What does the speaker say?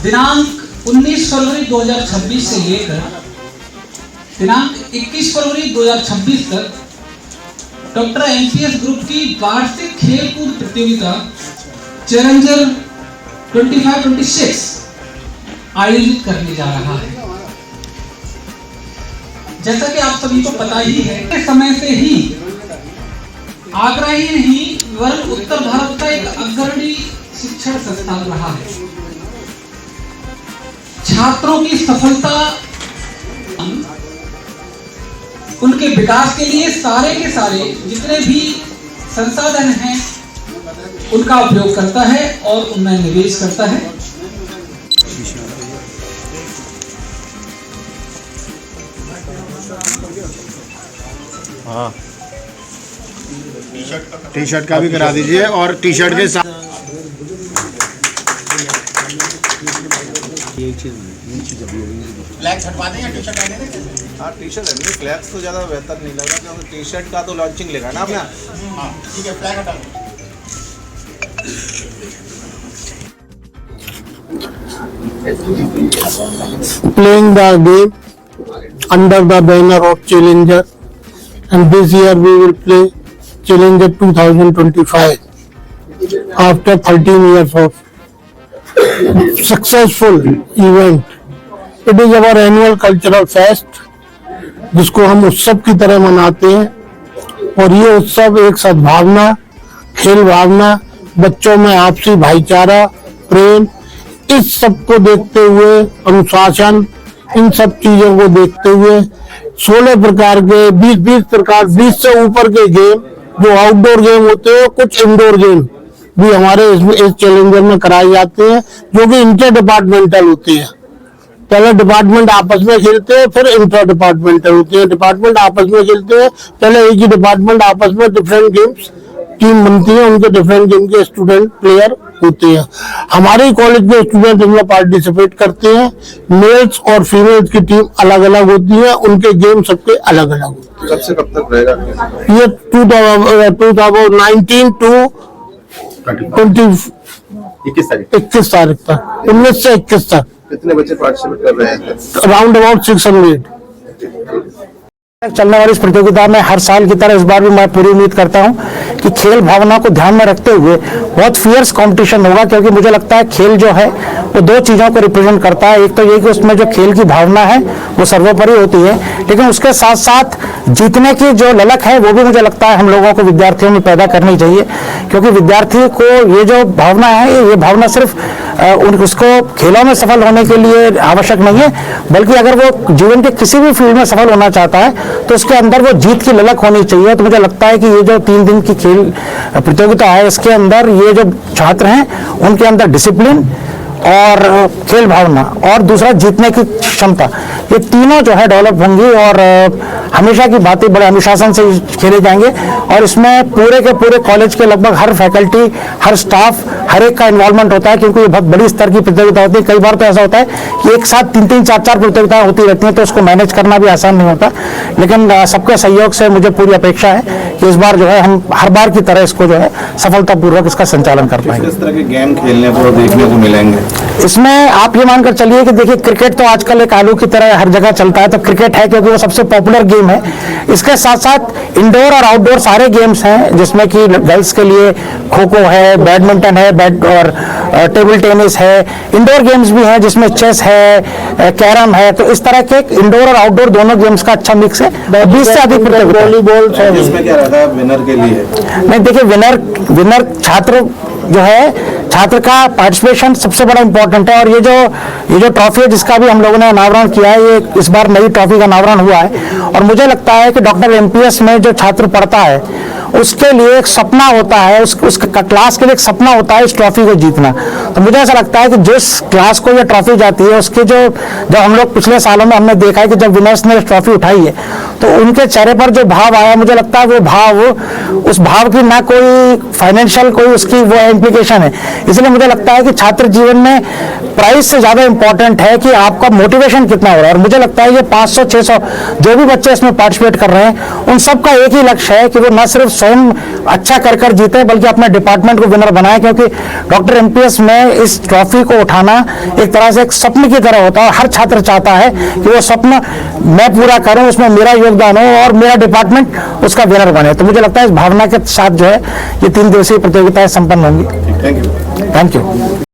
दिनांक 19 फरवरी 2026 से लेकर दिनांक 21 फरवरी 2026 तक डॉक्टर एमपीएस ग्रुप की वार्षिक खेलकूद प्रतियोगिता चैलेंजर 25-26 आयोजित करने जा रहा है। जैसा कि आप सभी को पता ही है, इस समय से ही आगरा ही नहीं वरन उत्तर भारत का एक अग्रणी शिक्षण संस्थान रहा है। छात्रों की सफलता, उनके विकास के लिए सारे के सारे जितने भी संसाधन हैं उनका उपयोग करता है और उनमें निवेश करता है। हाँ, टी शर्ट का भी करा दीजिए और टी शर्ट के साथ फ्लैग छटवा दें या टी शर्ट आने दें? हाँ, टी शर्ट है, फ्लैग्स तो ज़्यादा बेहतर नहीं लग रहा क्योंकि टी शर्ट का तो लॉन्चिंग लेगा ना आपने। हाँ ठीक है, फ्लैग हटा दो। Playing the game under the banner of Challenger, and this year we will play Challenger 2025 after 13 years of successful event. It is our annual cultural fest जिसको हम उत्सव की तरह मनाते हैं, और ये उत्सव एक सद्भावना, खेल भावना, बच्चों में आपसी भाईचारा, प्रेम, इस सब को देखते हुए, अनुशासन, इन सब चीजों को देखते हुए 16 प्रकार के 20 से ऊपर के गेम जो आउटडोर गेम होते हैं, कुछ इंडोर गेम भी हमारे इस चैलेंजर में कराए जाते हैं, जो कि इंटर डिपार्टमेंटल होते हैं। पहले डिपार्टमेंट आपस में खेलते हैं, फिर इंटर डिपार्टमेंटल होते हैं। डिपार्टमेंट आपस में खेलते हैं, पहले एक ही डिपार्टमेंट आपस में डिफरेंट गेम्स टीम बनती है, उनके डिफरेंट गेम के स्टूडेंट प्लेयर होते हैं। हमारे कॉलेज के स्टूडेंट इनमें पार्टिसिपेट करते हैं। मेल्स और फीमेल्स की टीम अलग अलग होती है, उनके गेम सबके अलग अलग होते हैं। कब से कब तक रहेगा ये 2019 to 21 तारीख तक, 19 से 21 तक। कितने बच्चे पार्टिसिपेट कर रहे हैं? Around about 600। चलने वाली इस प्रतियोगिता में हर साल की तरह इस बार भी मैं पूरी उम्मीद करता हूं कि खेल भावना को ध्यान में रखते हुए बहुत फियर्स कंपटीशन होगा, क्योंकि मुझे लगता है खेल जो है वो दो चीज़ों को रिप्रेजेंट करता है। एक तो ये कि उसमें जो खेल की भावना है वो सर्वोपरि होती है, लेकिन उसके साथ साथ जीतने की जो ललक है वो भी मुझे लगता है हम लोगों को विद्यार्थियों में पैदा करनी चाहिए, क्योंकि विद्यार्थी को ये जो भावना है, ये भावना सिर्फ उसको खेलों में सफल होने के लिए आवश्यक नहीं है, बल्कि अगर वो जीवन के किसी भी फील्ड में सफल होना चाहता है तो उसके अंदर वो जीत की ललक होनी चाहिए। तो मुझे लगता है कि ये जो 3 दिन की खेल प्रतियोगिता है, इसके अंदर ये जो छात्र हैं उनके अंदर डिसिप्लिन और खेल भावना और दूसरा जीतने की क्षमता, ये तीनों जो है डेवलप होंगी और हमेशा की बातें बड़े अनुशासन से खेले जाएंगे। और इसमें पूरे के पूरे कॉलेज के लगभग हर फैकल्टी, हर स्टाफ, हर एक का इन्वॉल्वमेंट होता है, क्योंकि ये बहुत बड़ी स्तर की प्रतियोगिता होती है। कई बार तो ऐसा होता है कि एक साथ 3-3, 4-4 प्रतियोगिताएं होती रहती हैं, तो उसको मैनेज करना भी आसान नहीं होता। लेकिन सबके सहयोग से मुझे पूरी अपेक्षा है कि इस बार जो है हम हर बार की तरह इसको जो है सफलतापूर्वक इसका संचालन कर पाएंगे। किस तरह के गेम खेलने को देखने को मिलेंगे इसमें? आप ये मानकर चलिए कि देखिए, क्रिकेट तो आजकल एक आलू की तरह हर जगह चलता है, तो क्रिकेट है क्योंकि वो सबसे पॉपुलर गेम है। इसके साथ साथ इंडोर और आउटडोर सारे गेम्स हैं, जिसमें कि गर्ल्स के लिए खो खो है, बैडमिंटन है, और टेबल टेनिस है। इंडोर गेम्स भी हैं जिसमें चेस है, कैरम है। तो इस तरह के इंडोर और आउटडोर दोनों गेम्स का अच्छा मिक्स है। 20 से अधिक वॉलीबॉल। इसमें क्या रहता है विनर के लिए? नहीं, देखिए, विनर छात्र जो है, छात्र का पार्टिसिपेशन सबसे बड़ा इंपॉर्टेंट है। और ये जो ट्रॉफी है जिसका भी हम लोगों ने अनावरण किया है, ये इस बार नई ट्रॉफी का अनावरण हुआ है। और मुझे लगता है कि डॉक्टर एमपीएस में जो छात्र पढ़ता है उसके लिए एक सपना होता है, उस क्लास के लिए एक सपना होता है इस ट्रॉफी को जीतना। तो मुझे ऐसा लगता है कि जिस क्लास को ये ट्रॉफी जाती है, उसके जब हम लोग पिछले सालों में हमने देखा है कि जब विनर्स ने ट्रॉफी उठाई है तो उनके चेहरे पर जो भाव आया, मुझे लगता है वो भाव, उस भाव की ना कोई फाइनेंशियल कोई उसकी वो इम्प्लीकेशन है। इसलिए मुझे लगता है कि छात्र जीवन में प्राइज से ज्यादा इंपॉर्टेंट है कि आपका मोटिवेशन कितना हो रहा है। और मुझे लगता है ये 500-600 जो भी बच्चे इसमें पार्टिसिपेट कर रहे हैं, उन सबका एक ही लक्ष्य है कि वो न सिर्फ स्वयं अच्छा कर जीते, बल्कि अपने डिपार्टमेंट को विनर बनाए। क्योंकि डॉक्टर एमपीएस में इस ट्रॉफी को उठाना एक तरह से एक सपने की तरह होता है। हर छात्र चाहता है कि वो सपना मैं पूरा करूं, उसमें मेरा योगदान हो और मेरा डिपार्टमेंट उसका विनर बने। तो मुझे लगता है इस भावना के साथ जो है ये 3 दिवसीय प्रतियोगिताएं संपन्न होंगी। Thank you.